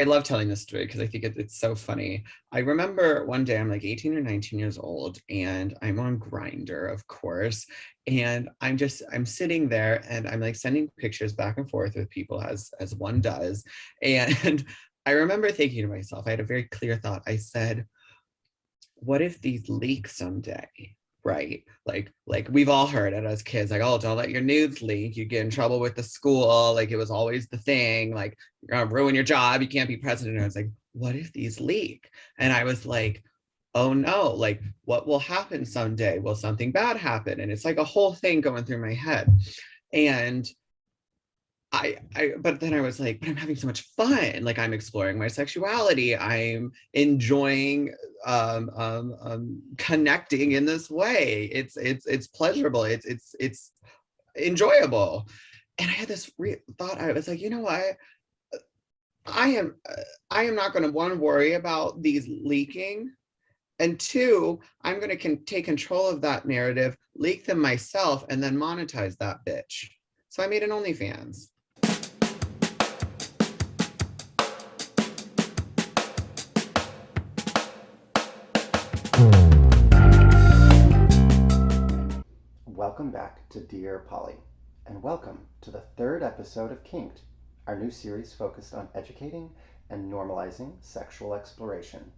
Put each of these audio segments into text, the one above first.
I love telling this story because I think it's so funny. I remember one day I'm like 18 or 19 years old and I'm on Grindr, of course. And I'm sitting there and I'm like sending pictures back and forth with people as one does. And I remember thinking to myself, I had a very clear thought. I said, what if these leak someday? Right. Like we've all heard it as kids, like, oh, don't let your nudes leak. You get in trouble with the school. Like it was always the thing, like you're gonna ruin your job. You can't be president. And I was like, what if these leak? And I was like, oh no, like what will happen someday? Will something bad happen? And it's like a whole thing going through my head. And but then I was like, but I'm having so much fun. Like I'm exploring my sexuality. I'm enjoying connecting in this way. It's pleasurable. It's enjoyable. And I had this thought. I was like, you know what? I am I am not going to one worry about these leaking. And two, I'm going to take control of that narrative, leak them myself, and then monetize that bitch. So I made an OnlyFans. Welcome back to Dear Polly, and welcome to the third episode of Kink'd, our new series focused on educating and normalizing sexual exploration.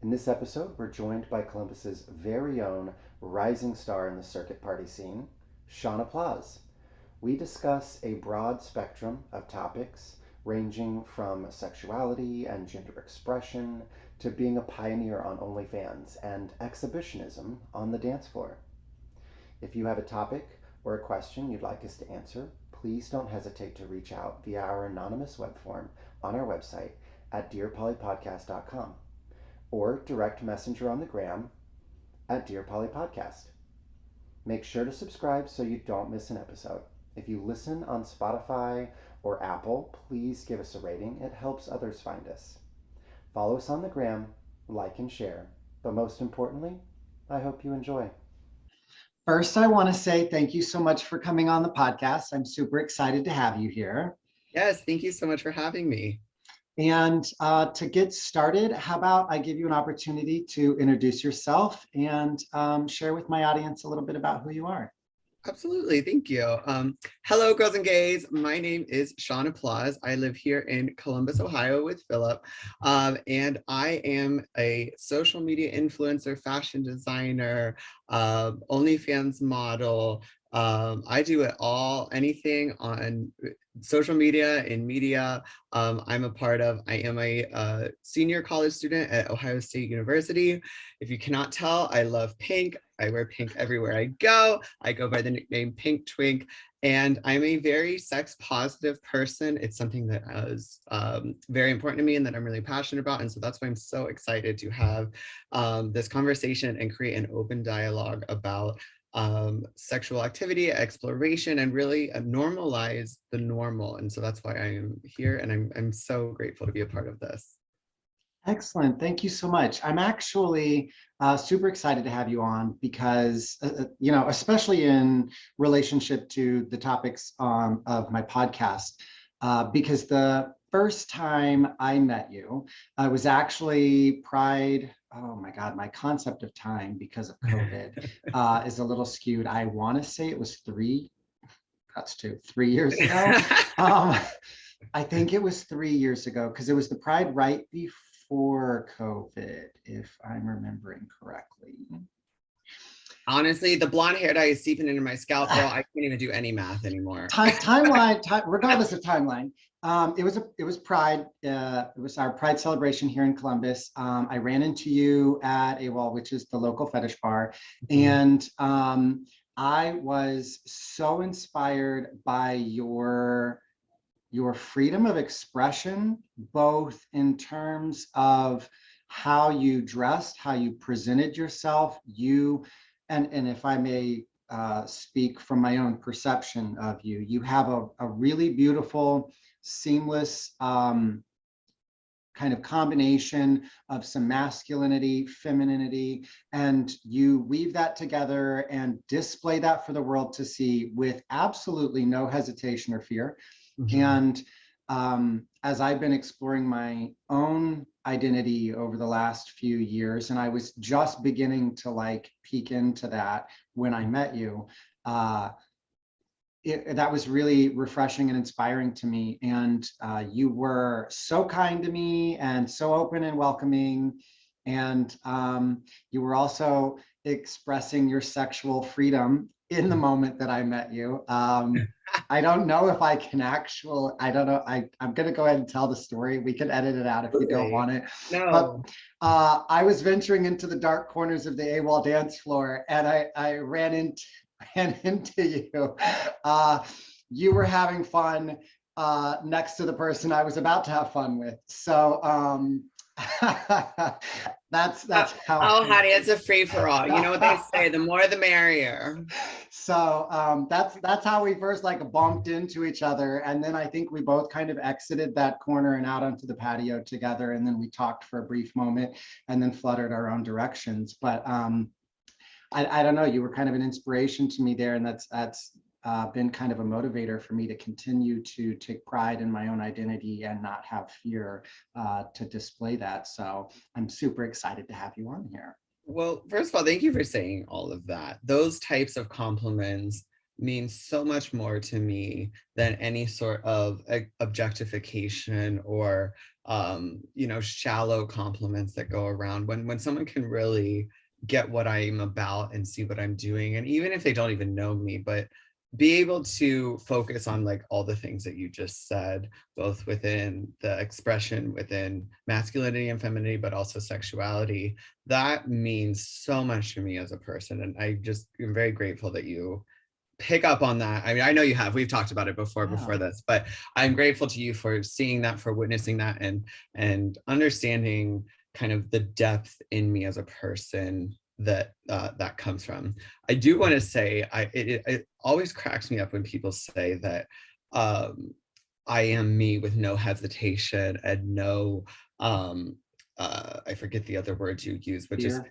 In this episode, we're joined by Columbus's very own rising star in the circuit party scene, Shauna Plaza. We discuss a broad spectrum of topics ranging from sexuality and gender expression to being a pioneer on OnlyFans and exhibitionism on the dance floor. If you have a topic or a question you'd like us to answer, please don't hesitate to reach out via our anonymous web form on our website at dearpolypodcast.com or direct messenger on the gram at dearpolypodcast. Make sure to subscribe so you don't miss an episode. If you listen on Spotify or Apple, please give us a rating. It helps others find us. Follow us on the gram, like and share, but most importantly, I hope you enjoy. First, I want to say thank you so much for coming on the podcast. I'm super excited to have you here. Yes, thank you so much for having me. And to get started, how about I give you an opportunity to introduce yourself and share with my audience a little bit about who you are. Absolutely, thank you. Hello, girls and gays. My name is Shauna Plaza. I live here in Columbus, Ohio with Philip, and I am a social media influencer, fashion designer, OnlyFans model. I do it all, anything on social media, in media. I am a senior college student at Ohio State University. If you cannot tell, I love pink. I wear pink everywhere I go. I go by the nickname Pink Twink, and I'm a very sex positive person. It's something that is very important to me and that I'm really passionate about. And so that's why I'm so excited to have this conversation and create an open dialogue about sexual activity, exploration, and really normalize the normal. And so that's why I am here, and I'm so grateful to be a part of this. Excellent. Thank you so much. I'm actually super excited to have you on because, especially in relationship to the topics of my podcast, because the first time I met you, was actually Pride. Oh my God, my concept of time because of COVID is a little skewed. I want to say it was 3 years ago. I think it was 3 years ago because it was the Pride right before COVID, if I'm remembering correctly. Honestly, the blonde hair dye is seeping into my scalp, girl. I can't even do any math anymore. Regardless of timeline, it was Pride. It was our Pride celebration here in Columbus. I ran into you at AWOL, which is the local fetish bar, and I was so inspired by your freedom of expression, both in terms of how you dressed, how you presented yourself, and if I may speak from my own perception of you, you have a really beautiful, seamless kind of combination of some masculinity, femininity, and you weave that together and display that for the world to see with absolutely no hesitation or fear. And as I've been exploring my own identity over the last few years, and I was just beginning to like peek into that when I met you, that was really refreshing and inspiring to me. And you were so kind to me and so open and welcoming. And you were also expressing your sexual freedom in the moment that I met you. I don't know if I can I don't know. I'm going to go ahead and tell the story. We can edit it out if you don't want it. But No. I was venturing into the dark corners of the AWOL dance floor, and I ran into you. You were having fun next to the person I was about to have fun with. So that's how. Oh, honey, it's a free for all. You know what they say, the more the merrier. So that's how we first like bumped into each other, and then I think we both kind of exited that corner and out onto the patio together, and then we talked for a brief moment, and then fluttered our own directions. But I don't know, you were kind of an inspiration to me there, and that's been kind of a motivator for me to continue to take pride in my own identity and not have fear to display that. So I'm super excited to have you on here. Well, first of all, thank you for saying all of that. Those types of compliments mean so much more to me than any sort of objectification or shallow compliments that go around. When someone can really get what I'm about and see what I'm doing, and even if they don't even know me, but be able to focus on like all the things that you just said, both within the expression within masculinity and femininity, but also sexuality, that means so much to me as a person. And I just am very grateful that you pick up on that. I mean, I know you have, we've talked about it before this, but I'm grateful to you for seeing that, for witnessing that, and understanding kind of the depth in me as a person that that comes from. I do want to say, it always cracks me up when people say that I am me with no hesitation and no I forget the other words you use, but just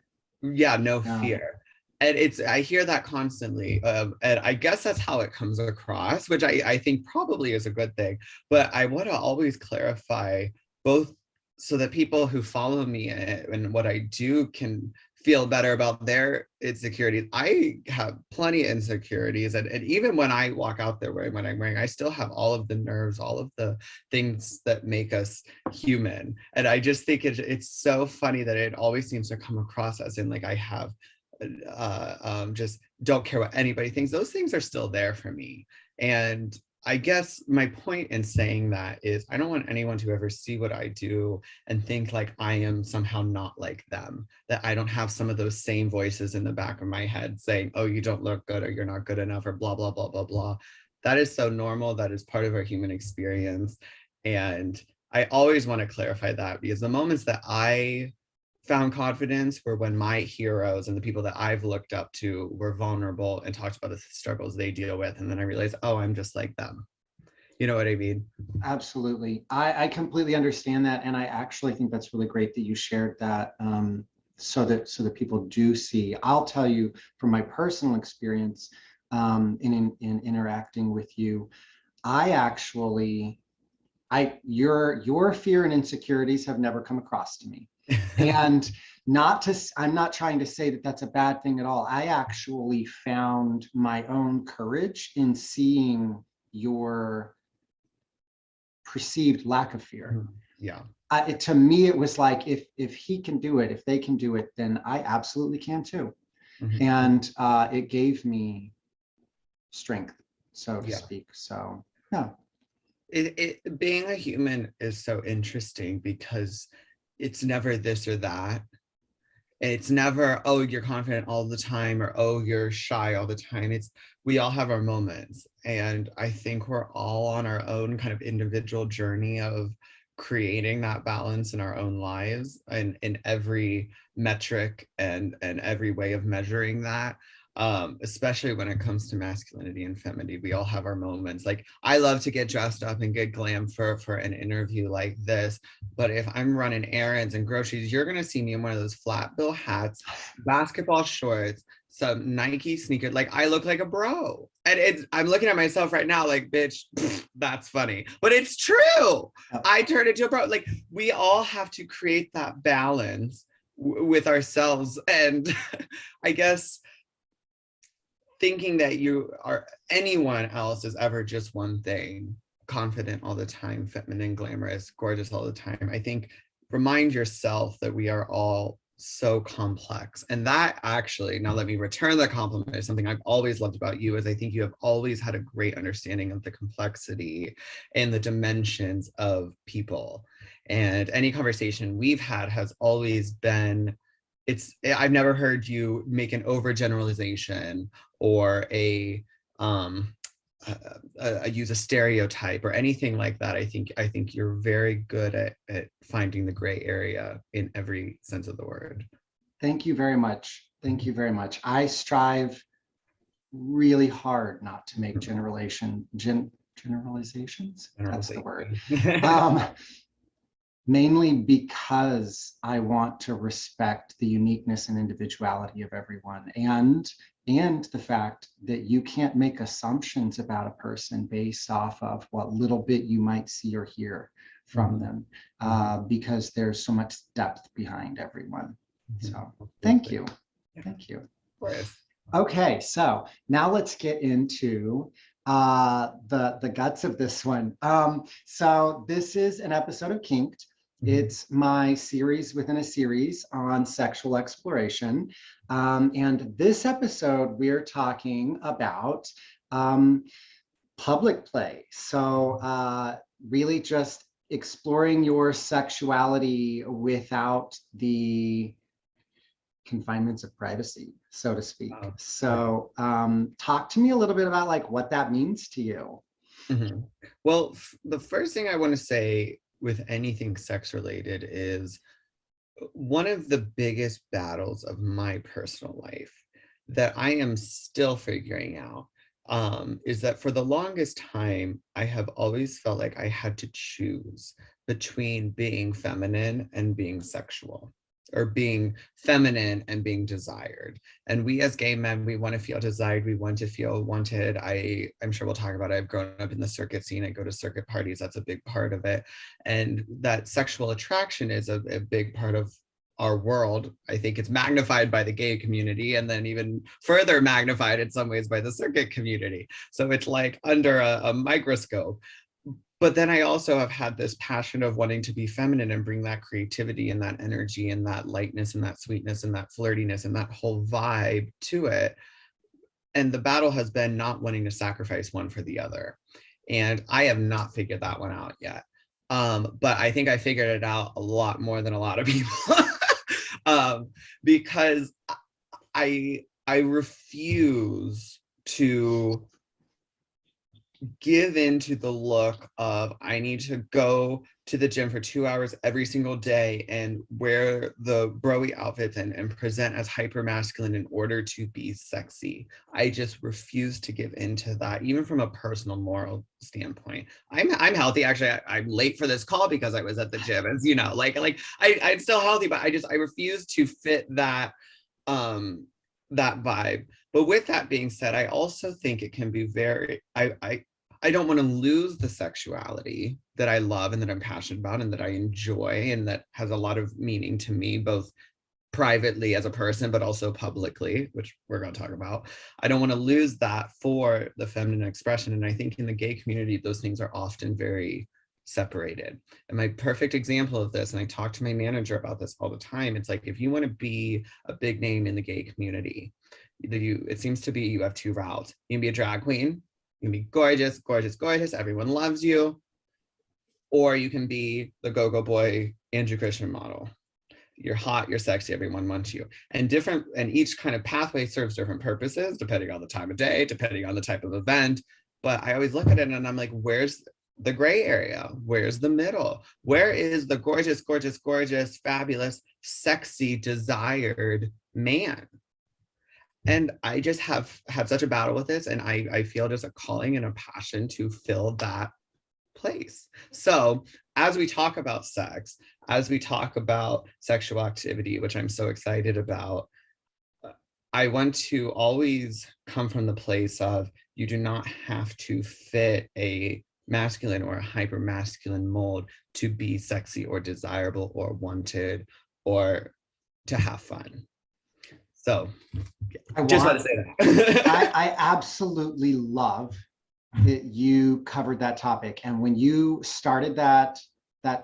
no fear. And I hear that constantly, and I guess that's how it comes across, which I think probably is a good thing. But I want to always clarify, both so that people who follow me and what I do can feel better about their insecurities. I have plenty of insecurities, and even when I walk out there wearing what I'm wearing, I still have all of the nerves, all of the things that make us human. And I just think it's so funny that it always seems to come across as in like I have just don't care what anybody thinks. Those things are still there for me. And I guess my point in saying that is I don't want anyone to ever see what I do and think like I am somehow not like them, that I don't have some of those same voices in the back of my head saying, oh, you don't look good, or you're not good enough, or blah, blah, blah, blah, blah. That is so normal. That is part of our human experience. And I always want to clarify that, because the moments that I found confidence were when my heroes and the people that I've looked up to were vulnerable and talked about the struggles they deal with. And then I realized, oh, I'm just like them. You know what I mean? Absolutely. I completely understand that. And I actually think that's really great that you shared that, so that people do see. I'll tell you from my personal experience in interacting with you, your fear and insecurities have never come across to me. And I'm not trying to say that that's a bad thing at all. I actually found my own courage in seeing your perceived lack of fear. Yeah. To me, it was like, if he can do it, if they can do it, then I absolutely can too. Mm-hmm. And it gave me strength, so to speak. So yeah. Being a human is so interesting because it's never this or that. It's never, oh, you're confident all the time, or oh, you're shy all the time. It's, we all have our moments. And I think we're all on our own kind of individual journey of creating that balance in our own lives, and in every metric and every way of measuring that. Especially when it comes to masculinity and femininity, we all have our moments. Like, I love to get dressed up and get glam for an interview like this, but if I'm running errands and groceries, you're gonna see me in one of those flat bill hats, basketball shorts, some Nike sneakers. Like, I look like a bro. And I'm looking at myself right now like, bitch, that's funny. But it's true. I turned into a bro. Like, we all have to create that balance with ourselves. And I guess thinking that you are anyone else is ever just one thing, confident all the time, feminine, glamorous, gorgeous all the time. I think remind yourself that we are all so complex. And that actually, now let me return the compliment, is something I've always loved about you, is I think you have always had a great understanding of the complexity and the dimensions of people. And any conversation we've had has always been, I've never heard you make an overgeneralization or use a stereotype or anything like that. I think you're very good at finding the gray area in every sense of the word. Thank you very much. Thank you very much. I strive really hard not to make generalizations. That's the word. Mainly because I want to respect the uniqueness and individuality of everyone, and the fact that you can't make assumptions about a person based off of what little bit you might see or hear from them, because there's so much depth behind everyone. So thank you. Thank you. Okay, so now let's get into the guts of this one. So this is an episode of Kink'd. It's my series within a series on sexual exploration. And this episode, we're talking about public play. So really just exploring your sexuality without the confinements of privacy, so to speak. Oh, so talk to me a little bit about like what that means to you. Well, the first thing I want to say with anything sex related is one of the biggest battles of my personal life that I am still figuring out is that for the longest time, I have always felt like I had to choose between being feminine and being sexual, or being feminine and being desired. And we as gay men, we want to feel desired, we want to feel wanted. I'm sure we'll talk about it. I've grown up in the circuit scene, I go to circuit parties, that's a big part of it. And that sexual attraction is a big part of our world. I think it's magnified by the gay community, and then even further magnified in some ways by the circuit community. So it's like under a microscope. But then I also have had this passion of wanting to be feminine and bring that creativity and that energy and that lightness and that sweetness and that flirtiness and that whole vibe to it. And the battle has been not wanting to sacrifice one for the other. And I have not figured that one out yet. But I think I figured it out a lot more than a lot of people. Because I refuse to give into the look of I need to go to the gym for 2 hours every single day and wear the broy outfits and present as hyper masculine in order to be sexy. I just refuse to give into that, even from a personal moral standpoint. I'm healthy. Actually, I'm late for this call because I was at the gym, as you know, I'm still healthy, but I refuse to fit that that vibe. But with that being said, I also think it can be very, I don't want to lose the sexuality that I love and that I'm passionate about and that I enjoy and that has a lot of meaning to me, both privately as a person, but also publicly, which we're going to talk about. I don't want to lose that for the feminine expression. And I think in the gay community, those things are often very separated. And my perfect example of this, and I talk to my manager about this all the time, it's like, if you want to be a big name in the gay community, it seems to be you have two routes. You can be a drag queen, you can be gorgeous, gorgeous, gorgeous, everyone loves you, or you can be the go-go boy Andrew Christian model. You're hot, you're sexy, everyone wants you. And each kind of pathway serves different purposes, depending on the time of day, depending on the type of event. But I always look at it and I'm like, where's the gray area? Where's the middle? Where is the gorgeous, gorgeous, gorgeous, fabulous, sexy, desired man? And I just have had such a battle with this, and I feel just a calling and a passion to fill that place. So as we talk about sex, as we talk about sexual activity, which I'm so excited about, I want to always come from the place of, You do not have to fit a masculine or a hyper masculine mold to be sexy or desirable or wanted or to have fun. So just want to say that. I absolutely love that you covered that topic. And when you started that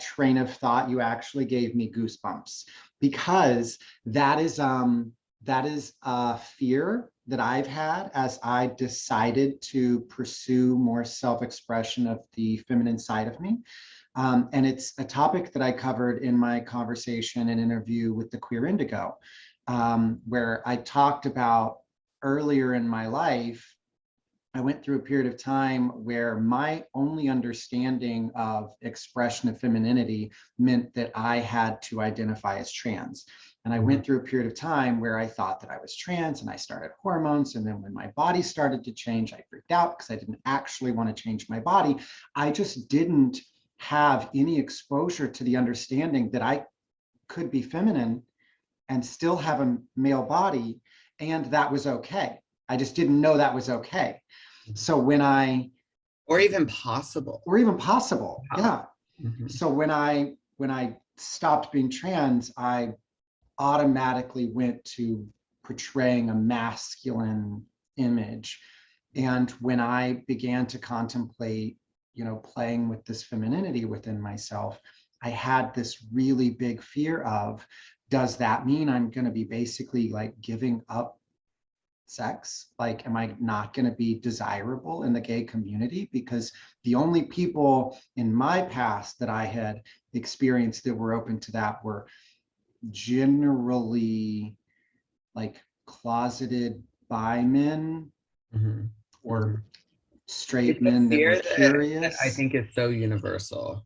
train of thought, you actually gave me goosebumps, because that is a fear that I've had as I decided to pursue more self-expression of the feminine side of me. And it's a topic that I covered in my conversation and interview with the Queer Indigo, where I talked about earlier in my life, I went through a period of time where my only understanding of expression of femininity meant that I had to identify as trans. And I went through a period of time where I thought that I was trans, and I started hormones. And then when my body started to change, I freaked out because I didn't actually want to change my body. I just didn't have any exposure to the understanding that I could be feminine and still have a male body, and that was okay. I just didn't know that was okay. So when I, or even possible. Yeah. So when I stopped being trans, I automatically went to portraying a masculine image. And when I began to contemplate, playing with this femininity within myself, I had this really big fear of, does that mean I'm going to be basically like giving up sex? Like, am I not going to be desirable in the gay community? Because the only people in my past that I had experienced that were open to that were generally like closeted bi men or straight men that were curious. That I think is so universal.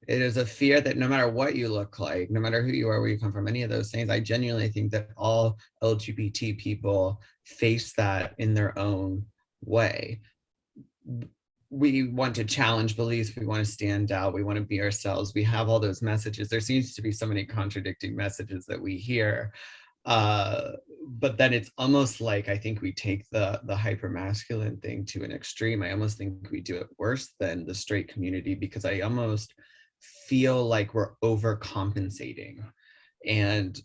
It is a fear that no matter what you look like, no matter who you are, where you come from, any of those things, I genuinely think that all LGBT people face that in their own way. We want to challenge beliefs, we want to stand out, we want to be ourselves. We have all those messages. There seems to be so many contradicting messages that we hear. But then it's almost like I think we take the hyper masculine thing to an extreme. I almost think we do it worse than the straight community, because I almost feel like we're overcompensating. And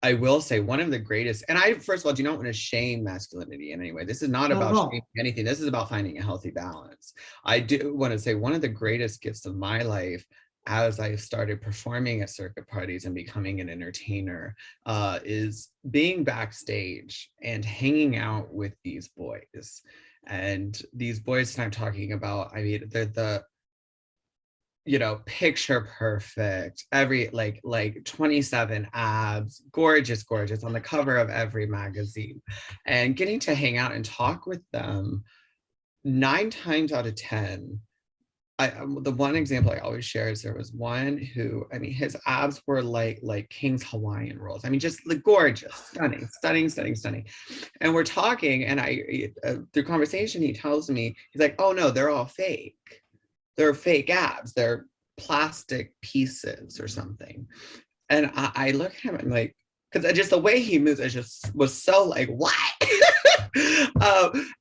I will say one of the greatest, and I first of all do not want to shame masculinity in any way. This is not about shaming anything. This is about finding a healthy balance. I do want to say one of the greatest gifts of my life as I started performing at circuit parties and becoming an entertainer is being backstage and hanging out with these boys. And these boys that I'm talking about, I mean, they're the picture perfect, every like 27 abs, gorgeous on the cover of every magazine. And getting to hang out and talk with them 9 times out of 10, the one example I always share is there was one who, I mean, his abs were like King's Hawaiian rolls. I mean, just like gorgeous, stunning. And we're talking, and through conversation, he tells me, he's like, oh no, they're all fake. They're fake abs. They're plastic pieces or something. And I look at him and like, because just the way he moves, it just was so like, what?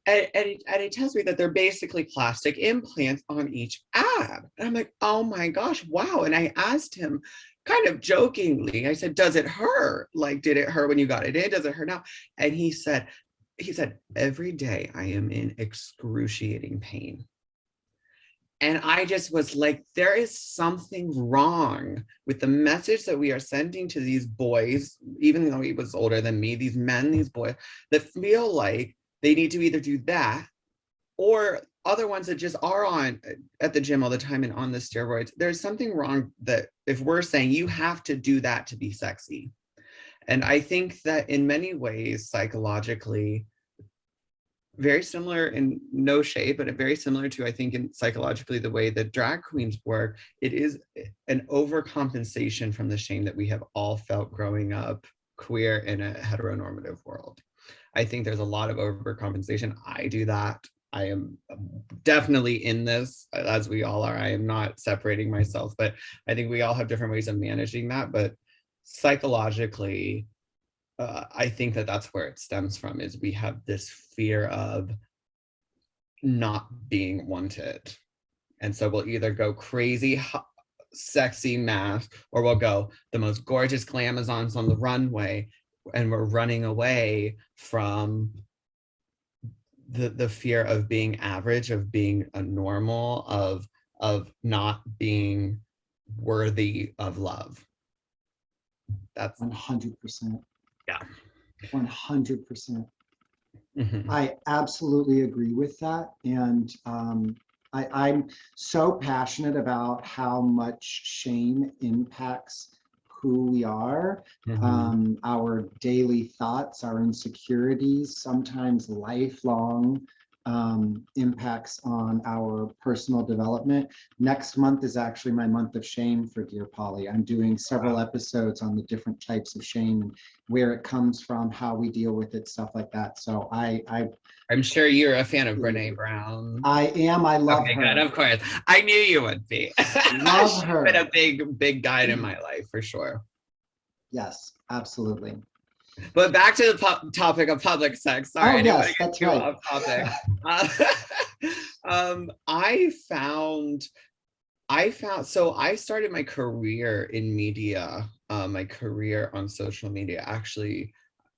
And he tells me that they're basically plastic implants on each ab. And I'm like, oh my gosh, wow. And I asked him kind of jokingly, I said, does it hurt? Like, did it hurt when you got it in? Does it hurt now? And he said, every day I am in excruciating pain. And I just was like, there is something wrong with the message that we are sending to these boys, even though he was older than me, these men, these boys that feel like they need to either do that or other ones that just are on at the gym all the time and on the steroids. There's something wrong that if we're saying you have to do that to be sexy. And I think that in many ways, psychologically, very similar in no shape, but very similar to, I think, in psychologically, the way that drag queens work, it is an overcompensation from the shame that we have all felt growing up queer in a heteronormative world. I think there's a lot of overcompensation. I do that. I am definitely in this, as we all are. I am not separating myself, but I think we all have different ways of managing that. But psychologically, I think that that's where it stems from, is we have this fear of not being wanted. And so we'll either go crazy, sexy mask, or we'll go the most gorgeous glamazons on the runway, and we're running away from the fear of being average, of being a normal, of not being worthy of love. That's 100%. Yeah. 100%. Mhm. I absolutely agree with that. And I'm so passionate about how much shame impacts who we are, our daily thoughts, our insecurities, sometimes lifelong impacts on our personal development. Next month is actually my month of shame for Dear Polly. I'm doing several episodes on the different types of shame and where it comes from, how we deal with it, stuff like that. So I'm sure you're a fan of Brene Brown. I am. I love Okay, her. good, of course. I knew you would be. Love She's her. been a big guide in my life for sure. Yes, absolutely. But back to the topic of public sex. Sorry, Oh, I didn't want yes, to get that's too right. off topic. So I started my career in media, my career on social media. Actually,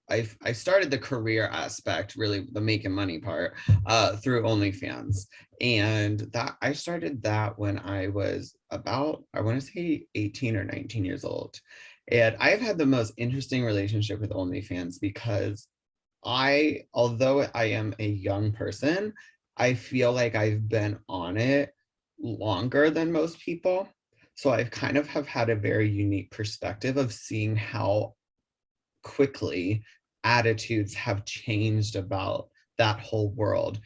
I started the career aspect, really the making money part, through OnlyFans. And that I started that when I was about, I want to say 18 or 19 years old. And I've had the most interesting relationship with OnlyFans because although I am a young person, I feel like I've been on it longer than most people. So I've kind of have had a very unique perspective of seeing how quickly attitudes have changed about that whole world,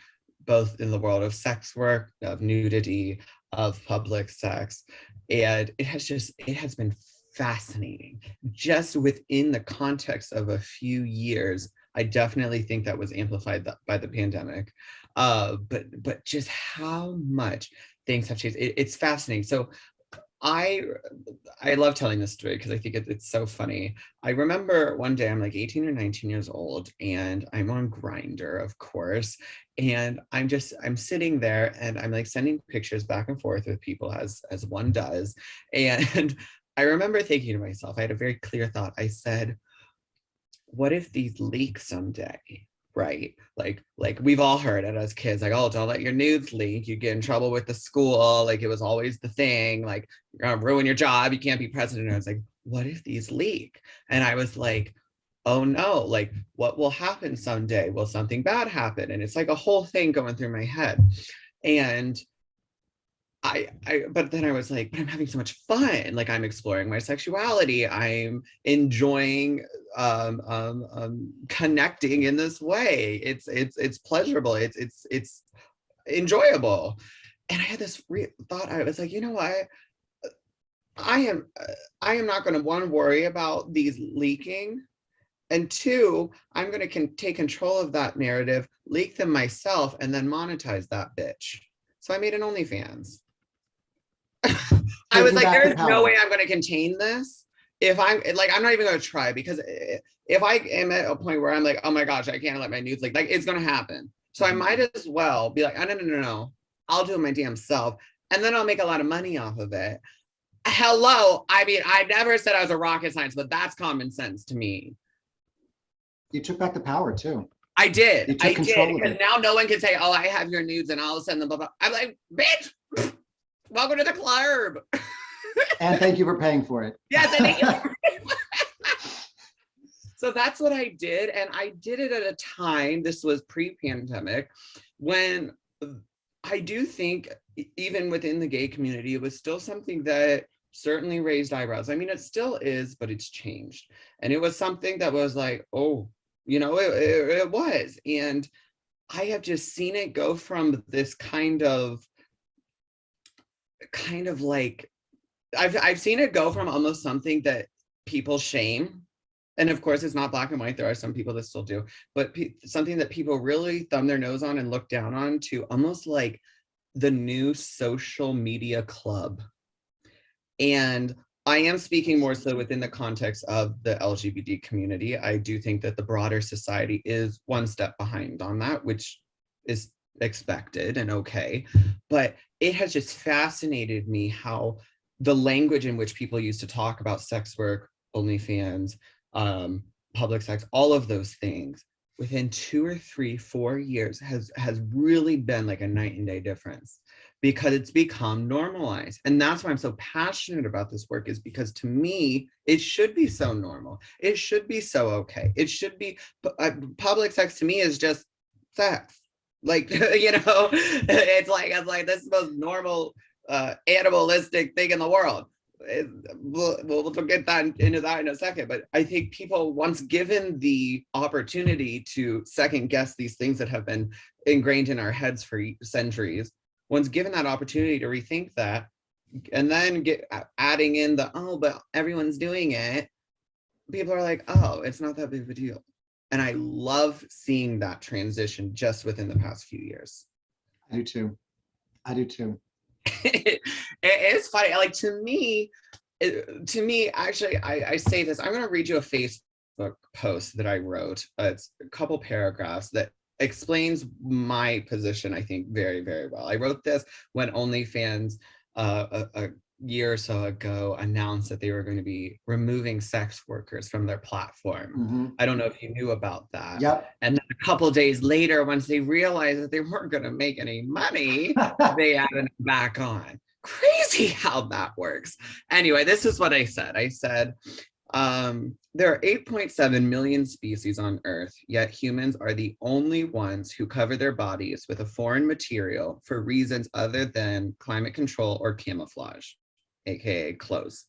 both in the world of sex work, of nudity, of public sex. And it has been fascinating. Just within the context of a few years, I definitely think that was amplified by the pandemic. But just how much things have changed. It's fascinating. So I I love telling this story because I think it's so funny. I remember one day I'm like 18 or 19 years old and I'm on Grindr, of course, and I'm sitting there and I'm like sending pictures back and forth with people as one does. And I remember thinking to myself, I had a very clear thought. I said, what if these leak someday? Right? Like we've all heard it as kids, like, oh, don't let your nudes leak. You get in trouble with the school. Like it was always the thing, like you're gonna ruin your job, you can't be president. And I was like, what if these leak? And I was like, oh no, like what will happen someday? Will something bad happen? And it's like a whole thing going through my head. And but then I was like, but I'm having so much fun. Like I'm exploring my sexuality. I'm enjoying connecting in this way. It's pleasurable. It's enjoyable. And I had this thought. I was like, you know what? I am I am not going to one worry about these leaking. And two, I'm going to take control of that narrative, leak them myself, and then monetize that bitch. So I made an OnlyFans. I was like, there's no way I'm going to contain this. If I'm like, I'm not even going to try, because if I am at a point where I'm like, oh my gosh, I can't let my nudes like it's going to happen. So I might as well be like, oh, no. I'll do it my damn self. And then I'll make a lot of money off of it. Hello. I mean, I never said I was a rocket science, but that's common sense to me. You took back the power too. I did. I did. Because now no one can say, oh, I have your nudes and I'll send them. Blah, blah. I'm like, bitch, welcome to the club. And thank you for paying for it. Yes, and thank you. So that's what I did. And I did it at a time, this was pre-pandemic, when I do think even within the gay community, it was still something that certainly raised eyebrows. I mean, it still is, but it's changed. And it was something that was like, oh, you know, it was. And I have just seen it go from this kind of like, I've seen it go from almost something that people shame. And of course, it's not black and white. There are some people that still do, but something that people really thumb their nose on and look down on, to almost like the new social media club. And I am speaking more so within the context of the LGBT community. I do think that the broader society is one step behind on that, which is expected and okay. But it has just fascinated me how the language in which people used to talk about sex work, OnlyFans, public sex, all of those things within 2 or 3, 4 years has really been like a night and day difference, because it's become normalized. And that's why I'm so passionate about this work, is because to me, it should be so normal. It should be so okay. It should be, public sex to me is just sex. Like, it's like this is the most normal animalistic thing in the world. We'll get into that in a second, but I think people, once given the opportunity to second guess these things that have been ingrained in our heads for centuries, once given that opportunity to rethink that, and then adding in the, oh, but everyone's doing it, people are like, oh, it's not that big of a deal. And I love seeing that transition just within the past few years. I do too. I do too. It is funny. Like, to me, actually, I say this. I'm going to read you a Facebook post that I wrote. It's a couple paragraphs that explains my position, I think, very, very well. I wrote this when OnlyFans, a year or so ago, announced that they were going to be removing sex workers from their platform. Mm-hmm. I don't know if you knew about that. Yep. And then a couple days later, once they realized that they weren't going to make any money, they added them back on. Crazy how that works. Anyway, this is what I said. I said, there are 8.7 million species on Earth, yet humans are the only ones who cover their bodies with a foreign material for reasons other than climate control or camouflage, aka clothes.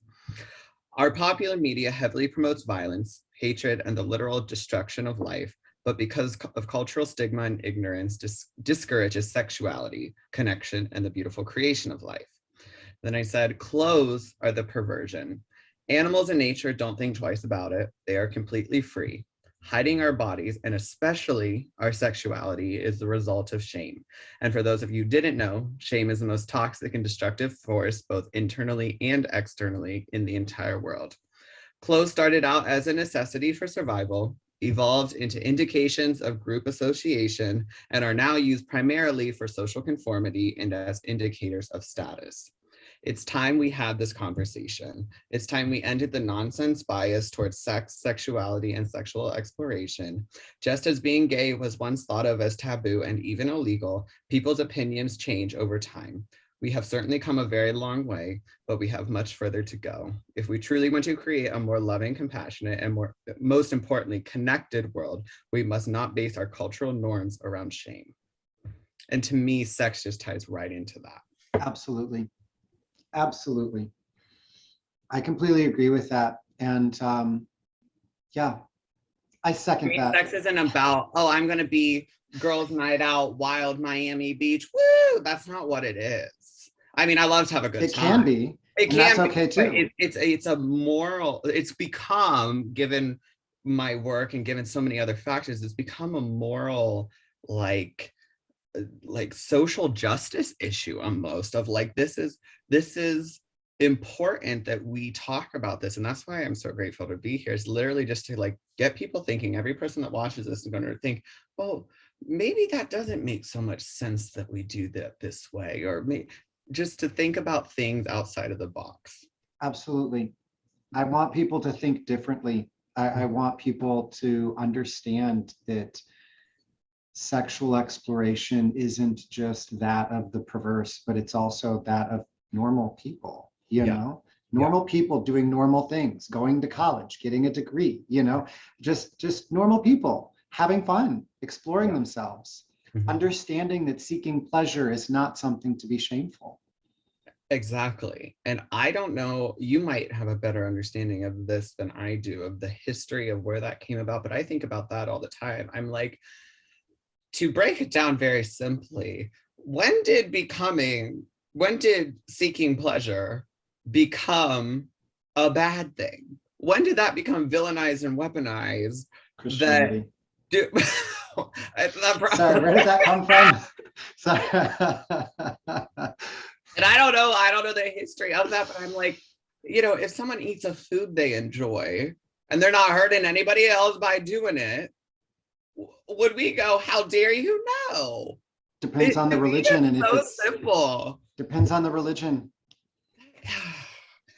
Our popular media heavily promotes violence, hatred, and the literal destruction of life, but because of cultural stigma and ignorance, discourages sexuality, connection, and the beautiful creation of life. Then I said, clothes are the perversion. Animals in nature don't think twice about it. They are completely free. Hiding our bodies, and especially our sexuality, is the result of shame. And for those of you who didn't know, shame is the most toxic and destructive force, both internally and externally, in the entire world. Clothes started out as a necessity for survival, evolved into indications of group association, and are now used primarily for social conformity and as indicators of status. It's time we had this conversation. It's time we ended the nonsense bias towards sex, sexuality, and sexual exploration. Just as being gay was once thought of as taboo and even illegal, people's opinions change over time. We have certainly come a very long way, but we have much further to go. If we truly want to create a more loving, compassionate, and most importantly, connected world, we must not base our cultural norms around shame. And to me, sex just ties right into that. Absolutely. Absolutely. I completely agree with that. And yeah, I second that. Sex isn't about, oh, I'm going to be girls' night out, wild Miami Beach. Woo! That's not what it is. I mean, I love to have a good time. It can be. It can that's be, okay too. It's a moral, it's become, given my work and given so many other factors, it's become a moral, like social justice issue almost, of like, this is important that we talk about this. And that's why I'm so grateful to be here, is literally just to like get people thinking. Every person that watches this is going to think, oh, maybe that doesn't make so much sense that we do that this way, or just to think about things outside of the box. Absolutely. I want people to think differently. I want people to understand that sexual exploration isn't just that of the perverse, but it's also that of normal people, you know, normal people doing normal things, going to college, getting a degree, you know, just normal people having fun, exploring themselves, understanding that seeking pleasure is not something to be shameful. Exactly. And I don't know, you might have a better understanding of this than I do, of the history of where that came about, but I think about that all the time. I'm like, to break it down very simply, when did seeking pleasure become a bad thing? When did that become villainized and weaponized? Christianity. Sorry, where did that come from? Sorry. And I don't know the history of that, but I'm like, you know, if someone eats a food they enjoy and they're not hurting anybody else by doing it, would we go, how dare you? No. Depends on the To me, religion, and it's if so it's simple. depends on the religion.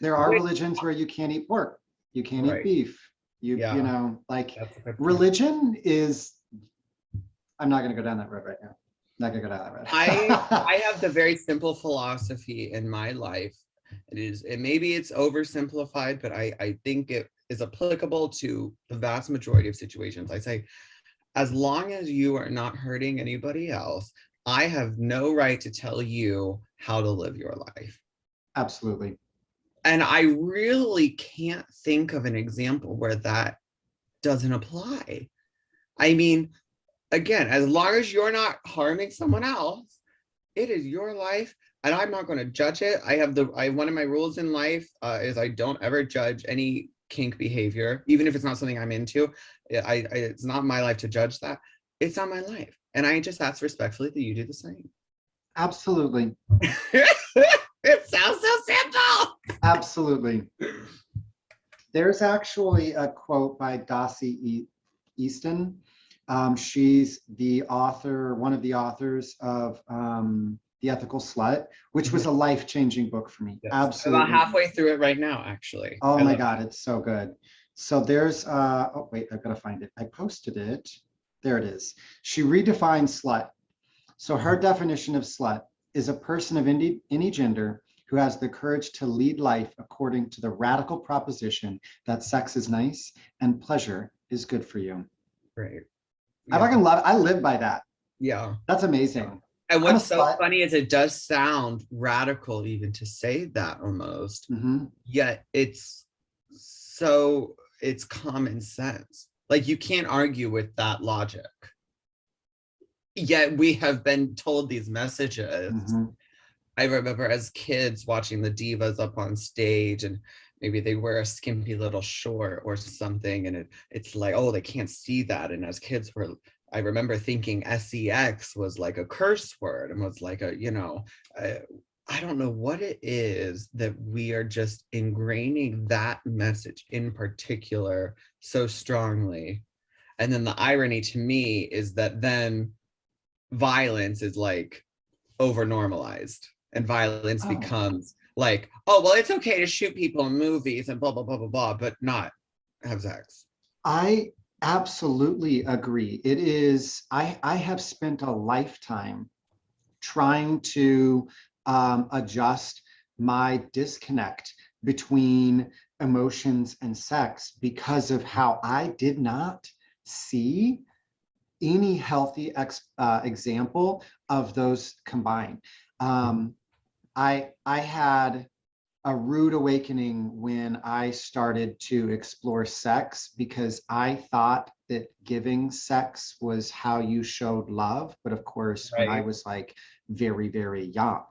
There are Wait, religions where you can't eat pork, you can't eat right. beef. You Yeah, know, like that's a good point. religion is. I'm not going to go down that road right now. Not going to go down that road. I have the very simple philosophy in my life. Maybe it's oversimplified, but I think it is applicable to the vast majority of situations. I say, as long as you are not hurting anybody else, I have no right to tell you how to live your life. Absolutely. And I really can't think of an example where that doesn't apply. I mean, again, as long as you're not harming someone else, it is your life, and I'm not going to judge it. One of my rules in life is I don't ever judge any kink behavior, even if it's not something I'm into. It's not my life to judge that. It's not my life, and I just ask respectfully that you do the same. Absolutely. It sounds so simple. Absolutely. There's actually a quote by Dossie Easton. She's the author, one of the authors of The Ethical Slut, which was a life-changing book for me. Yes. Absolutely. I'm about halfway through it right now, actually. Oh my God, it's so good. So there's, oh wait, I've got to find it. I posted it. There it is. She redefined slut. So her definition of slut is a person of any gender who has the courage to lead life according to the radical proposition that sex is nice and pleasure is good for you. Great. I fucking love it. I live by that. Yeah. That's amazing. And I'm a what's so slut. funny is it does sound radical even to say that almost, yet it's common sense. Like you can't argue with that logic. Yet we have been told these messages. I remember as kids watching the divas up on stage, and maybe they wear a skimpy little short or something, and it's like, oh, they can't see that. And as kids I remember thinking sex was like a curse word and was like I don't know what it is that we are just ingraining that message in particular so strongly. And then the irony to me is that then violence is like over normalized, and violence becomes like, oh, well, it's okay to shoot people in movies and blah, blah, blah, blah, blah, but not have sex. I absolutely agree. It is, I have spent a lifetime trying to adjust my disconnect between emotions and sex because of how I did not see any healthy example of those combined. I had a rude awakening when I started to explore sex because I thought that giving sex was how you showed love. But of course, when I was like very, very young,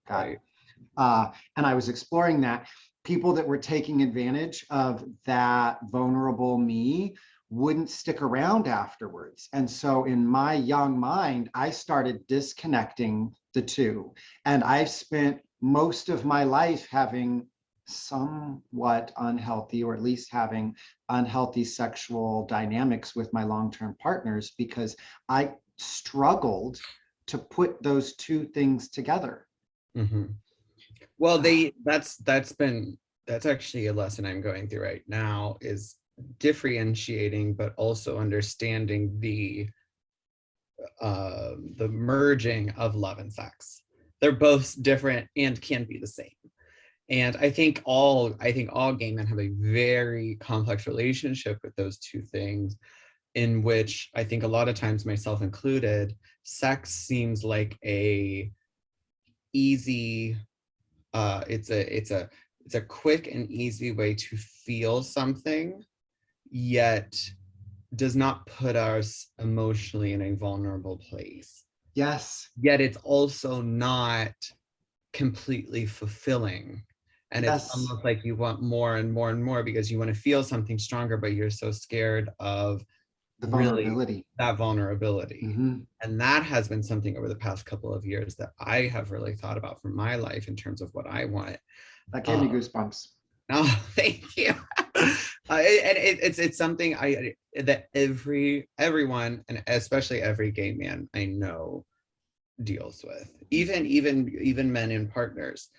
and I was exploring that, people that were taking advantage of that vulnerable me wouldn't stick around afterwards. And so in my young mind, I started disconnecting the two. And I've spent most of my life having somewhat unhealthy, or at least having unhealthy sexual dynamics with my long-term partners because I struggled to put those two things together. Well, that's actually a lesson I'm going through right now, is differentiating but also understanding the merging of love and sex. They're both different and can be the same. And I think all gay men have a very complex relationship with those two things, in which I think a lot of times, myself included, sex seems like a easy it's a quick and easy way to feel something, yet does not put us emotionally in a vulnerable place. Yes. Yet it's also not completely fulfilling. And it's almost like you want more and more and more because you want to feel something stronger, but you're so scared of the vulnerability. That vulnerability. And that has been something over the past couple of years that I have really thought about for my life in terms of what I want. That gave me goosebumps. Oh, thank you. It's something that everyone, and especially every gay man I know, deals with, even men and partners.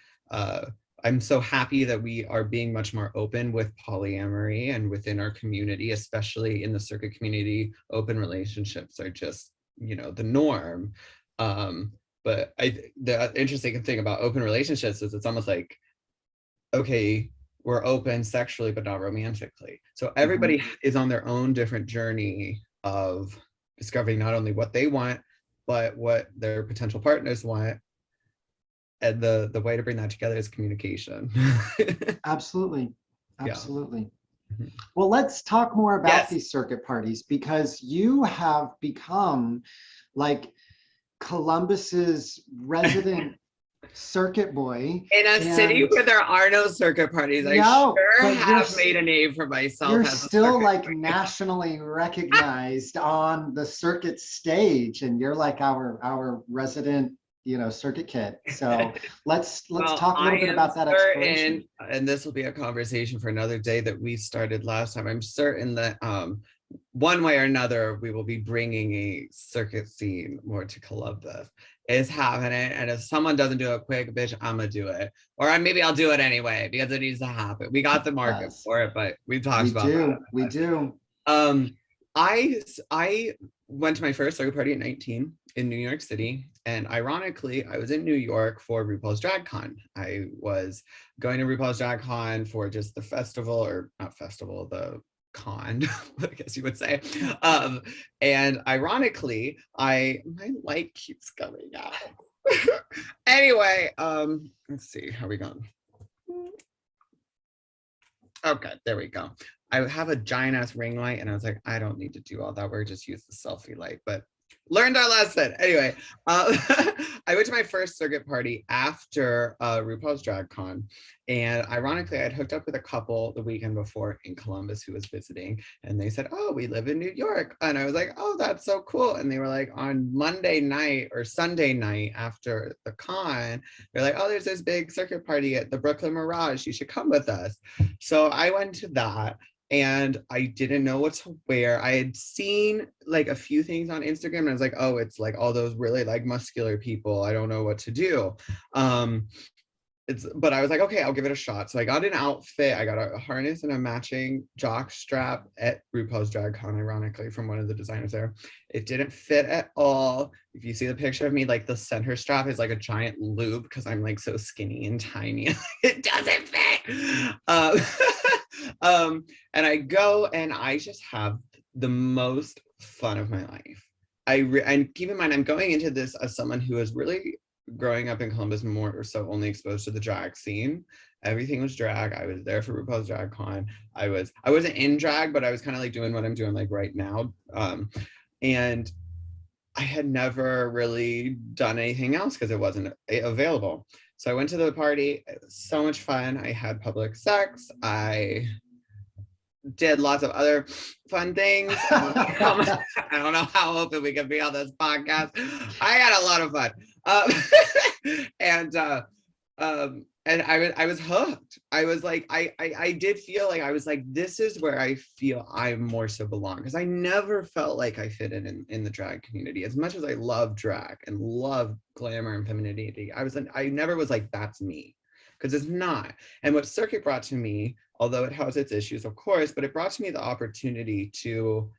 I'm so happy that we are being much more open with polyamory, and within our community, especially in the circuit community, open relationships are just, the norm. But the interesting thing about open relationships is it's almost like, okay, we're open sexually, but not romantically. So everybody is on their own different journey of discovering not only what they want, but what their potential partners want. And the way to bring that together is communication. Absolutely. Yeah. Absolutely. Mhm. Well, let's talk more about Yes. these circuit parties, because you have become like Columbus's resident circuit boy. In a city And where there are no circuit parties, I no, sure but have made a name for myself you're as a still circuit like party. nationally recognized on the circuit stage, and you're like our resident, circuit kid. So let's Well, talk a little I bit am about that certain, exploration. and this will be a conversation for another day that we started last time. I'm certain that one way or another, we will be bringing a circuit scene more to Columbus. It's happening, and if someone doesn't do it quick, bitch, I'm gonna do it, or maybe I'll do it anyway because it needs to happen. We got the market Yes, for it, but we've talked we about that. we do. Um, I went to my first circuit party at 19 in New York City, and ironically, I was in New York for RuPaul's Drag Con. I was going to RuPaul's Drag Con for just the festival, or not festival, the con, I guess you would say. And ironically, my light keeps going out. Anyway, let's see, how are we going? Okay, there we go. I have a giant ass ring light, and I was like, I don't need to do all that. We're just use the selfie light, but learned our lesson. Anyway, I went to my first circuit party after RuPaul's Drag Con, and ironically, I'd hooked up with a couple the weekend before in Columbus who was visiting, and they said, "Oh, we live in New York," and I was like, "Oh, that's so cool." And they were like, on Monday night or Sunday night after the con, they're like, "Oh, there's this big circuit party at the Brooklyn Mirage. You should come with us." So I went to that, and I didn't know what to wear. I had seen like a few things on Instagram, and I was like, oh, it's like all those really like muscular people. I don't know what to do. But I was like, okay, I'll give it a shot. So I got an outfit. I got a harness and a matching jock strap at RuPaul's Drag Con, ironically, from one of the designers there. It didn't fit at all. If you see the picture of me, like the center strap is like a giant loop because I'm like so skinny and tiny. It doesn't fit. And I go and I just have the most fun of my life. And keep in mind, I'm going into this as someone who is really growing up in Columbus, more or so only exposed to the drag scene. Everything was drag. I was there for RuPaul's Drag Con. I wasn't in drag, but I was kind of like doing what I'm doing like right now. And I had never really done anything else because it wasn't available. So I went to the party. It was so much fun. I had public sex. I did lots of other fun things. I don't know how open we can be on this podcast. I had a lot of fun. And I was hooked. I was like, I did feel like I was like, this is where I feel I more so belong, because I never felt like I fit in the drag community. As much as I love drag and love glamour and femininity, I never was like, that's me, because it's not. And what circuit brought to me, although it has its issues, of course, but it brought to me the opportunity to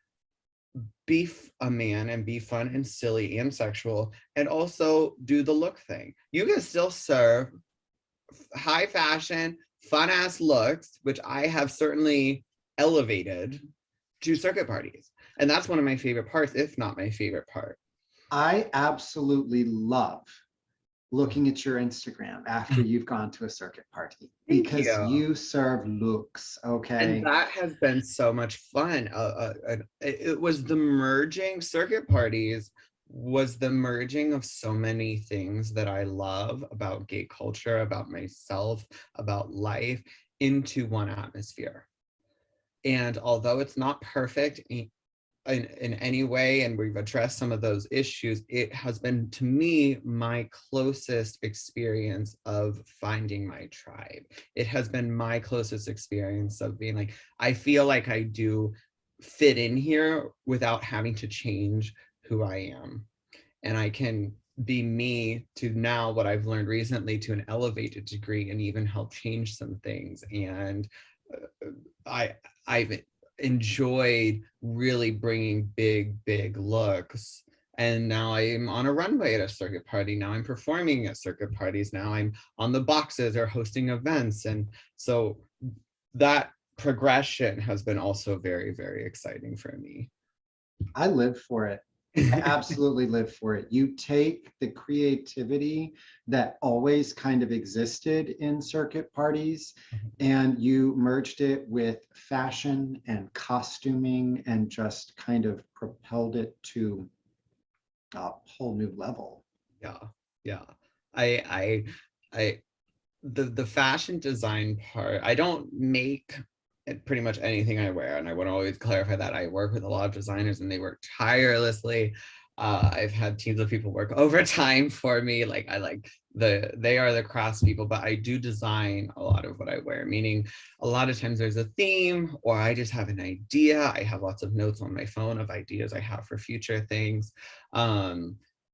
be a man and be fun and silly and sexual, and also do the look thing. You can still serve high fashion, fun ass looks, which I have certainly elevated to circuit parties. And that's one of my favorite parts, if not my favorite part. I absolutely love looking at your Instagram after you've gone to a circuit party, because you serve looks, okay? And that has been so much fun. It was the merging, circuit parties was the merging of so many things that I love about gay culture, about myself, about life, into one atmosphere. And although it's not perfect in any way, and we've addressed some of those issues, it has been, to me, my closest experience of finding my tribe. It has been my closest experience of being like, I feel like I do fit in here without having to change who I am. And I can be me to now what I've learned recently to an elevated degree and even help change some things. And I've enjoyed really bringing big looks. And now I'm on a runway at a circuit party. Now I'm performing at circuit parties. Now I'm on the boxes or hosting events. And so that progression has been also very exciting for me. I live for it. I absolutely live for it. You take the creativity that always kind of existed in circuit parties and you merged it with fashion and costuming and just kind of propelled it to a whole new level. Yeah. I the fashion design part, I don't make pretty much anything I wear, and I want to always clarify that I work with a lot of designers and they work tirelessly. I've had teams of people work overtime for me. Like they are the crafts people, but I do design a lot of what I wear, meaning a lot of times there's a theme or I just have an idea. I have lots of notes on my phone of ideas I have for future things.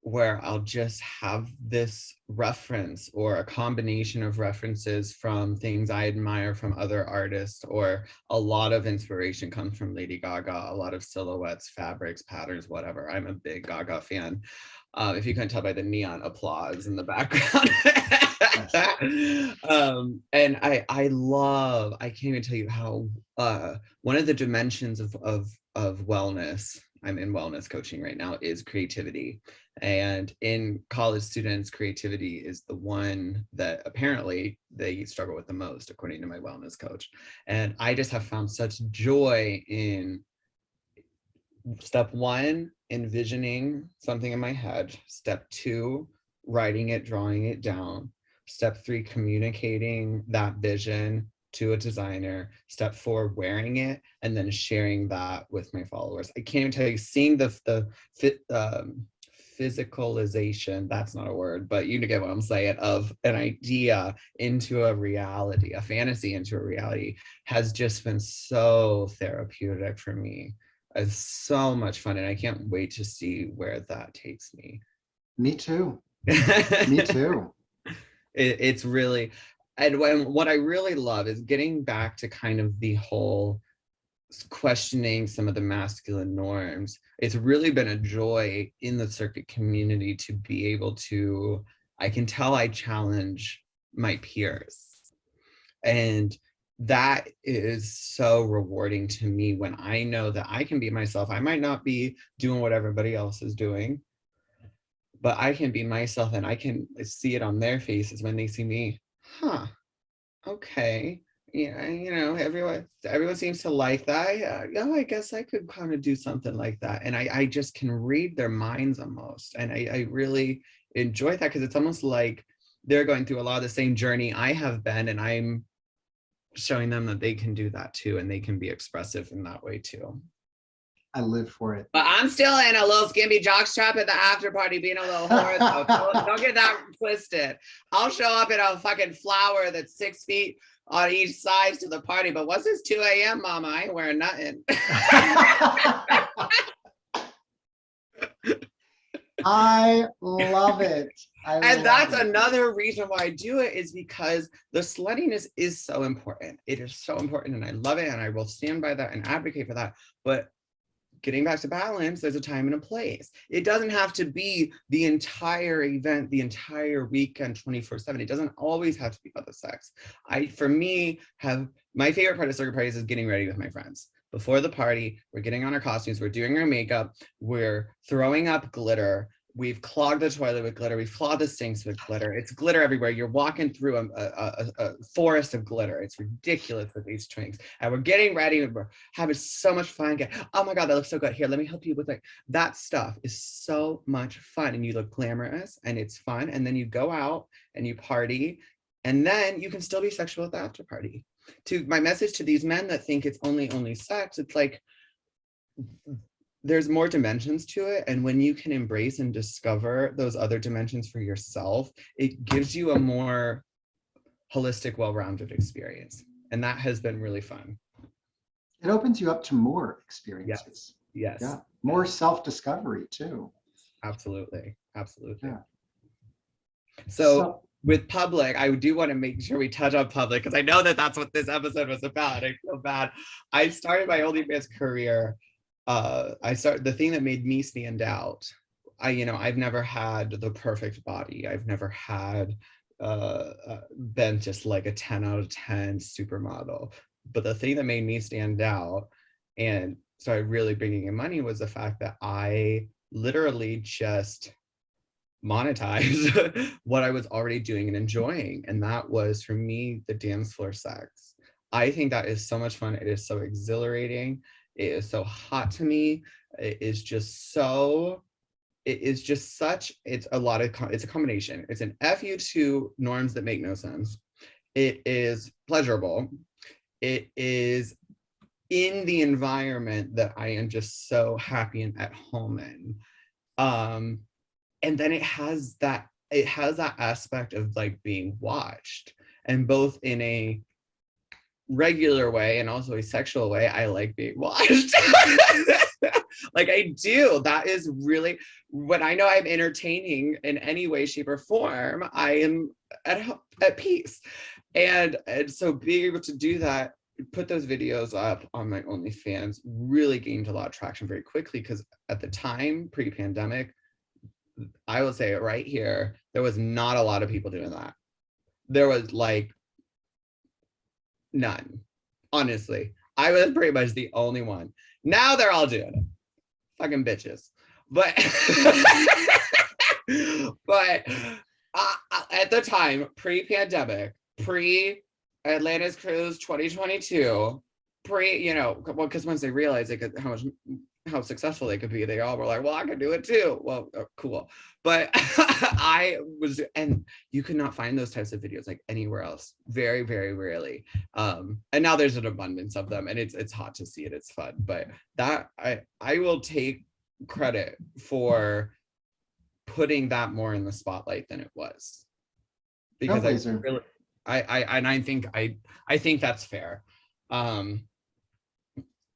Where I'll just have this reference or a combination of references from things I admire from other artists, or a lot of inspiration comes from Lady Gaga, a lot of silhouettes, fabrics, patterns, whatever. I'm a big Gaga fan. If you couldn't tell by the neon applause in the background. And I can't even tell you how one of the dimensions of wellness, I'm in wellness coaching right now, is creativity. And in college students, creativity is the one that apparently they struggle with the most, according to my wellness coach. And I just have found such joy in step one, envisioning something in my head. Step two, writing it, drawing it down. Step three, communicating that vision to a designer. Step four, wearing it and then sharing that with my followers. I can't even tell you, seeing the physicalization, that's not a word, but you get what I'm saying, of an idea into a reality, a fantasy into a reality, has just been so therapeutic for me. It's so much fun, and I can't wait to see where that takes me. Me too. Me too. It's really, and what I really love is getting back to kind of the whole questioning some of the masculine norms. It's really been a joy in the circuit community to be able to, I can tell I challenge my peers. And that is so rewarding to me when I know that I can be myself. I might not be doing what everybody else is doing, but I can be myself, and I can see it on their faces when they see me. Huh, okay. Yeah, everyone seems to like that. Yeah, I guess I could kind of do something like that. And I just can read their minds almost. And I really enjoy that, because it's almost like they're going through a lot of the same journey I have been, and I'm showing them that they can do that too, and they can be expressive in that way too. I live for it. But I'm still in a little skimpy jockstrap at the after party being a little whore. So don't get that twisted. I'll show up in a fucking flower that's 6 feet on each side to the party. But once it's 2 a.m., mama, I ain't wearing nothing. I love it. And that's another reason why I do it, is because the sluttiness is so important. It is so important, and I love it, and I will stand by that and advocate for that. But getting back to balance, there's a time and a place. It doesn't have to be the entire event, the entire weekend, 24/7. It doesn't always have to be about the sex. For me, my favorite part of circuit parties is getting ready with my friends. Before the party, we're getting on our costumes, we're doing our makeup, we're throwing up glitter, we've clogged the toilet with glitter, we've clogged the sinks with glitter. It's glitter everywhere. You're walking through a forest of glitter. It's ridiculous with these drinks. And we're getting ready, we're having so much fun. Oh my God, that looks so good. Here, let me help you with it. That stuff is so much fun, and you look glamorous and it's fun. And then you go out and you party, and then you can still be sexual at the after party. To my message to these men that think it's only sex, it's like, there's more dimensions to it. And when you can embrace and discover those other dimensions for yourself, it gives you a more holistic, well-rounded experience. And that has been really fun. It opens you up to more experiences. Yes. Yeah. More self-discovery too. Absolutely. Yeah. So with public, I do want to make sure we touch on public because I know that that's what this episode was about. I feel bad. I started my OnlyFans career. The thing that made me stand out. I've never had the perfect body. I've never had been just like a 10 out of 10 supermodel. But the thing that made me stand out and started really bringing in money was the fact that I literally just monetize what I was already doing and enjoying. And that was, for me, the dance floor sex. I think that is so much fun. It is so exhilarating. It is so hot to me. It is just so, it is just such, it's a combination. It's an FU to norms that make no sense. It is pleasurable. It is in the environment that I am just so happy and at home in. And then it has that aspect of like being watched, and both in a regular way and also a sexual way. I like being watched. Like I do. That is really, when I know I'm entertaining in any way, shape, or form, I am at peace. And so being able to do that, put those videos up on my OnlyFans really gained a lot of traction very quickly, because at the time, pre-pandemic, I will say it right here, there was not a lot of people doing that. There was like none, honestly. I was pretty much the only one. Now they're all doing it. Fucking bitches. But but at the time, pre-pandemic, pre-Atlantis Cruise 2022, because once they realized how successful they could be, they all were like, well, I could do it too. Well, cool. But and you could not find those types of videos like anywhere else. Very, very rarely. And now there's an abundance of them, and it's hot to see it. It's fun. But that I will take credit for putting that more in the spotlight than it was. Because I think that's fair. And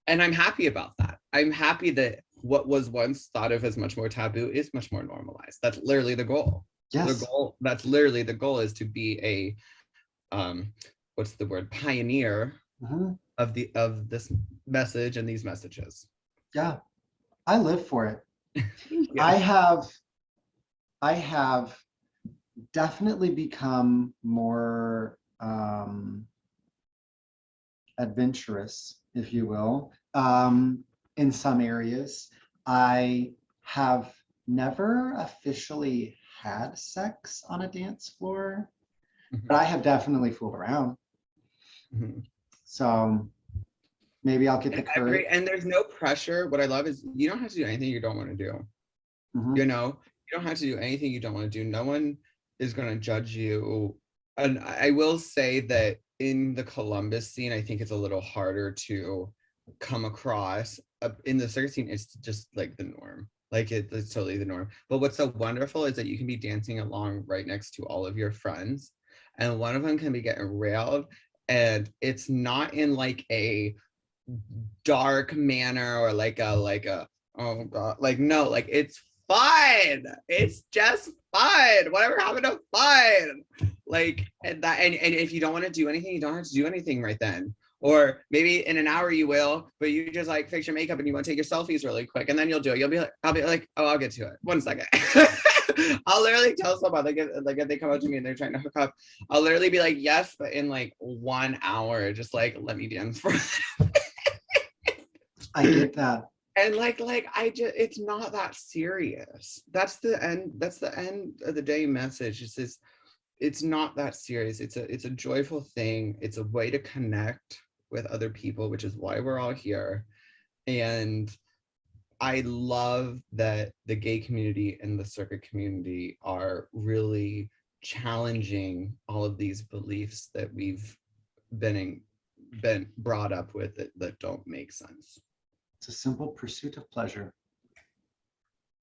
I'm happy about that. I'm happy that what was once thought of as much more taboo is much more normalized. That's literally the goal. Yes. That's literally the goal, is to be a what's the word, pioneer of this message and these messages. Yeah, I live for it. Yeah. I have definitely become more adventurous, if you will, in some areas. I have never officially had sex on a dance floor, but I have definitely fooled around. So maybe I'll get the courage. And there's no pressure. What I love is you don't have to do anything you don't want to do. You don't have to do anything you don't want to do. No one is going to judge you. And I will say that in the Columbus scene, I think it's a little harder to come across. In the circus scene, it's just like the norm. Like it's totally the norm. But what's so wonderful is that you can be dancing along right next to all of your friends, and one of them can be getting railed, and it's not in like a dark manner or like a oh god, like no, like it's fun. It's just fun. Whatever happened to fun? Like, and if you don't want to do anything, you don't have to do anything right then. Or maybe in an hour you will, but you just like fix your makeup and you want to take your selfies really quick, and then you'll do it. I'll be like, oh, I'll get to it. 1 second. I'll literally tell someone, like if they come up to me and they're trying to hook up, I'll literally be like, yes, but in like 1 hour, just like let me dance for I get that. And it's not that serious. That's the end of the day message. It's not that serious. It's a joyful thing. It's a way to connect with other people, which is why we're all here. And I love that the gay community and the circuit community are really challenging all of these beliefs that we've been brought up with that don't make sense. It's a simple pursuit of pleasure.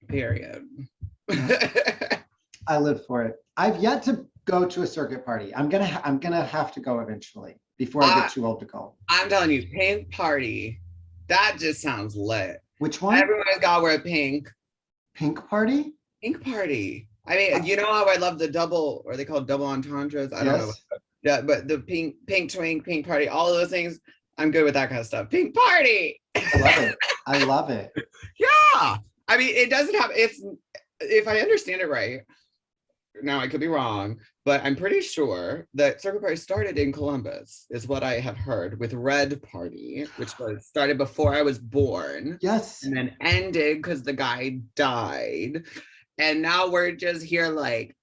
Period. I live for it. I've yet to go to a circuit party. I'm gonna have to go eventually before I get too old to go. I'm telling you, pink party. That just sounds lit. Which one? Everyone's got to wear pink. Pink party? Pink party. I mean, you know how I love the double, or they call double entendres. I don't know. Yes, Yeah, but the pink twink, pink party, all of those things, I'm good with that kind of stuff. Pink party. I love it. I love it. Yeah. I mean, it doesn't have, it's, if I understand it right, now I could be wrong, but I'm pretty sure that Circuit Party started in Columbus, is what I have heard, with Red Party, which was started before I was born, Yes, and then ended because the guy died. And now we're just here like,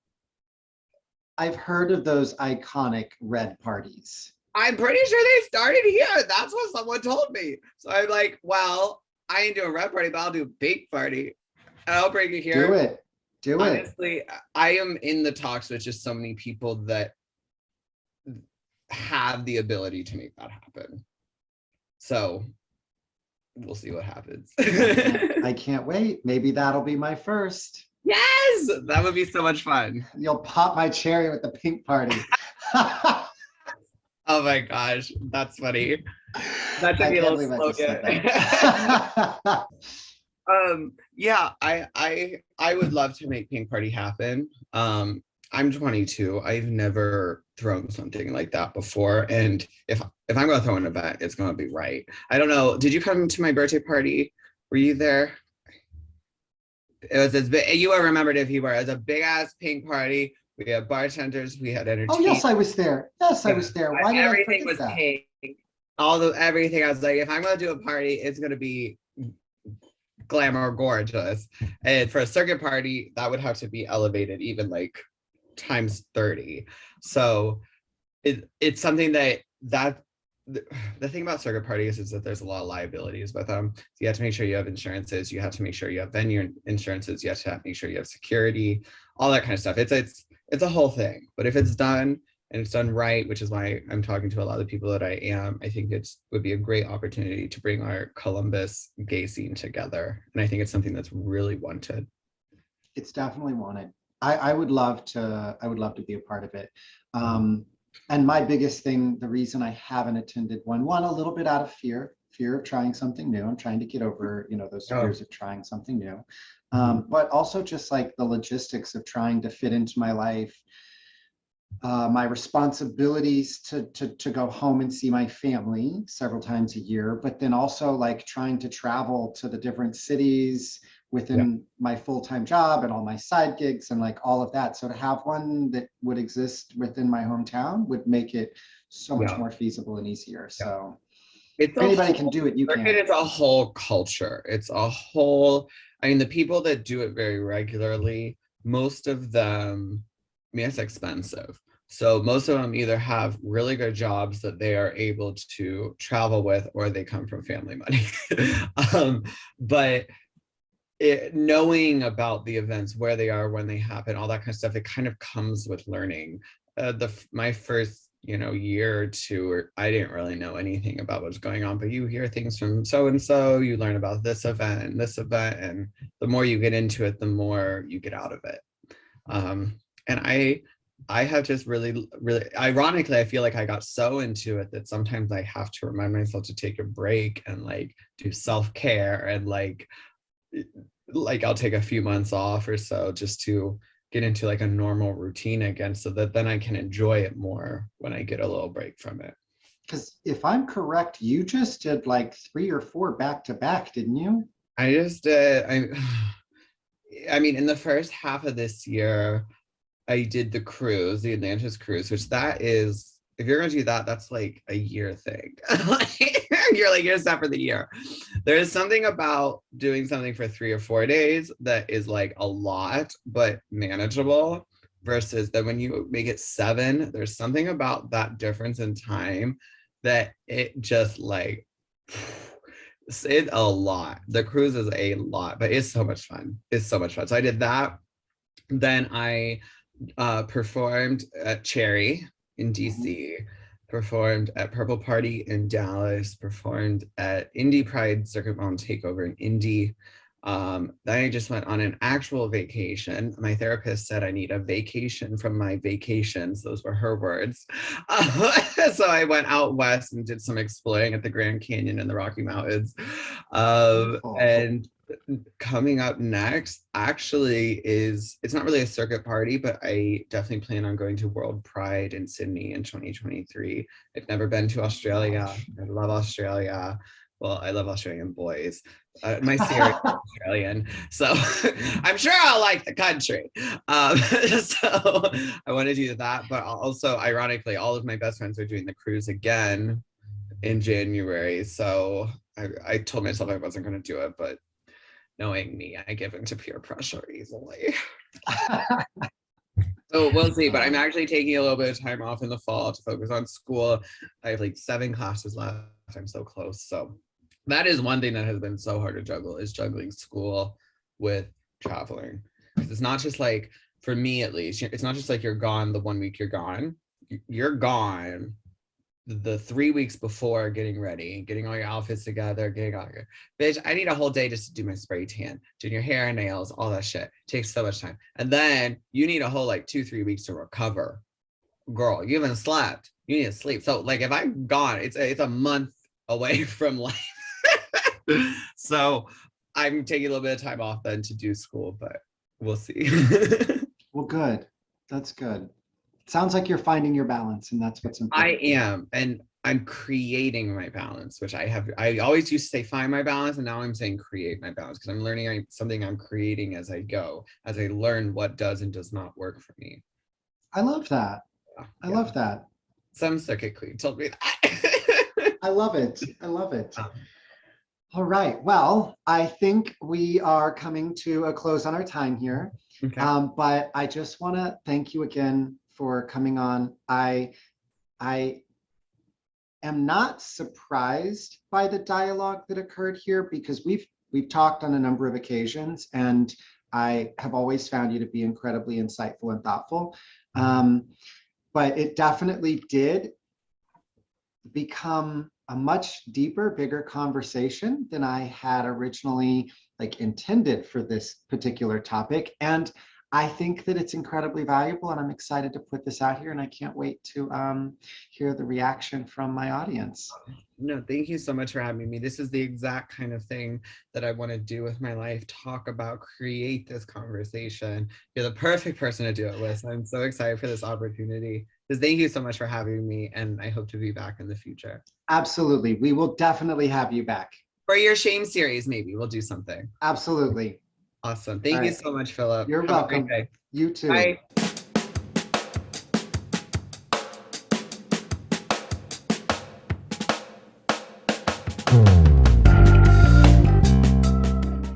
I've heard of those iconic red parties. I'm pretty sure they started here. That's what someone told me. So I'm like, well, I ain't doing Red Party, but I'll do Pink Party. And I'll bring it here. Do it. Do it. Honestly, I am in the talks with just so many people that have the ability to make that happen. So we'll see what happens. I can't wait. Maybe that'll be my first. Yes, that would be so much fun. You'll pop my cherry with the pink party. Oh my gosh, that's funny. That should I be a can't little believe I just said slogan. that. Yeah, I would love to make Pink Party happen. I'm 22. I've never thrown something like that before, and if I'm gonna throw an event, it's gonna be right. I don't know. Did you come to my birthday party? Were you there? It was as big. You would remembered if you were. It was a big ass pink party. We had bartenders. We had entertainment. Oh yes, I was there. Yes, I was there. Why did I everything forget was that? pink. Everything. I was like, if I'm gonna do a party, it's gonna be glamour gorgeous. And for a circuit party, that would have to be elevated even like times 30. So it's something that the thing about circuit parties is that there's a lot of liabilities with them. So you have to make sure you have insurances, you have to make sure you have venue insurances, you have to make sure you have security, all that kind of stuff. It's a whole thing. But if it's done and it's done right, which is why I'm talking to a lot of people that I am, I think it would be a great opportunity to bring our Columbus gay scene together. And I think it's something that's really wanted. It's definitely wanted. I would love to be a part of it. And my biggest thing, the reason I haven't attended one, a little bit out of fear of trying something new. I'm trying to get over, those fears of trying something new. But also just like the logistics of trying to fit into my life, my responsibilities to go home and see my family several times a year, but then also like trying to travel to the different cities within my full-time job and all my side gigs and like all of that. So to have one that would exist within my hometown would make it so much more feasible and easier. So if anybody can do it, you can. It's a whole culture. It's a whole, I mean, the people that do it very regularly, most of them, I mean, it's expensive. So most of them either have really good jobs that they are able to travel with, or they come from family money. But knowing about the events, where they are, when they happen, all that kind of stuff, it kind of comes with learning. My first year or two, I didn't really know anything about what's going on, but you hear things from so and so, you learn about this event, and the more you get into it, the more you get out of it. And I have just really ironically, I feel like I got so into it that sometimes I have to remind myself to take a break and like do self-care, and like I'll take a few months off or so just to get into like a normal routine again, so that then I can enjoy it more when I get a little break from it. Because if I'm correct, you just did like 3 or 4 back to back, didn't you? I just did. I mean, in the first half of this year, I did the cruise, the Atlantis cruise, which that is, if you're going to do that, that's like a year thing. You're set for the year. There is something about doing something for 3 or 4 days that is like a lot, but manageable, versus that when you make it 7, there's something about that difference in time that it just like, it's a lot. The cruise is a lot, but it's so much fun. It's so much fun. So I did that. Then I performed at Cherry in DC, performed at Purple Party in Dallas, performed at Indie Pride Circuit Mom Takeover in Indy. Then I just went on an actual vacation. My therapist said I need a vacation from my vacations. Those were her words. So I went out west and did some exploring at the Grand Canyon and the Rocky Mountains. Wonderful. And coming up next actually is, it's not really a circuit party, but I definitely plan on going to World Pride in Sydney in 2023. I've never been to Australia. I love Australia. Well, I love Australian boys. My series is Australian, so I'm sure I'll like the country. So I want to do that, but also, ironically, all of my best friends are doing the cruise again in January. So I told myself I wasn't going to do it, but knowing me, I give in to peer pressure easily. So we'll see, but I'm actually taking a little bit of time off in the fall to focus on school. I have like 7 classes left. I'm so close. So that is one thing that has been so hard to juggle, is juggling school with traveling. Because it's not just like, for me at least, it's not just like you're gone the 1 week you're gone. You're gone the 3 weeks before, getting ready, getting all your outfits together, getting all your, bitch, I need a whole day just to do my spray tan, doing your hair and nails, all that shit. It takes so much time. And then you need a whole like 2-3 weeks to recover. Girl, you haven't slept. You need to sleep. So like if I'm gone, it's a month away from life. So I'm taking a little bit of time off then to do school, but we'll see. Well, good. That's good. Sounds like you're finding your balance, and that's what's important. I am, and I'm creating my balance, which I always used to say find my balance, and now I'm saying create my balance, because I'm learning something I'm creating as I go, as I learn what does and does not work for me. I love that. I love that. Some circuit queen told me that. I love it. I love it. All right. Well, I think we are coming to a close on our time here. Okay. But I just want to thank you again for coming on. I am not surprised by the dialogue that occurred here, because we've talked on a number of occasions, and I have always found you to be incredibly insightful and thoughtful. But it definitely did become a much deeper, bigger conversation than I had originally like intended for this particular topic. And I think that it's incredibly valuable, and I'm excited to put this out here, and I can't wait to hear the reaction from my audience. No, thank you so much for having me. This is the exact kind of thing that I want to do with my life. Talk about, create this conversation. You're the perfect person to do it with. So I'm so excited for this opportunity. Just thank you so much for having me, and I hope to be back in the future. Absolutely. We will definitely have you back. For your shame series, maybe we'll do something. Absolutely. Awesome. Thank you so much, Philip. You're welcome. You too. Bye.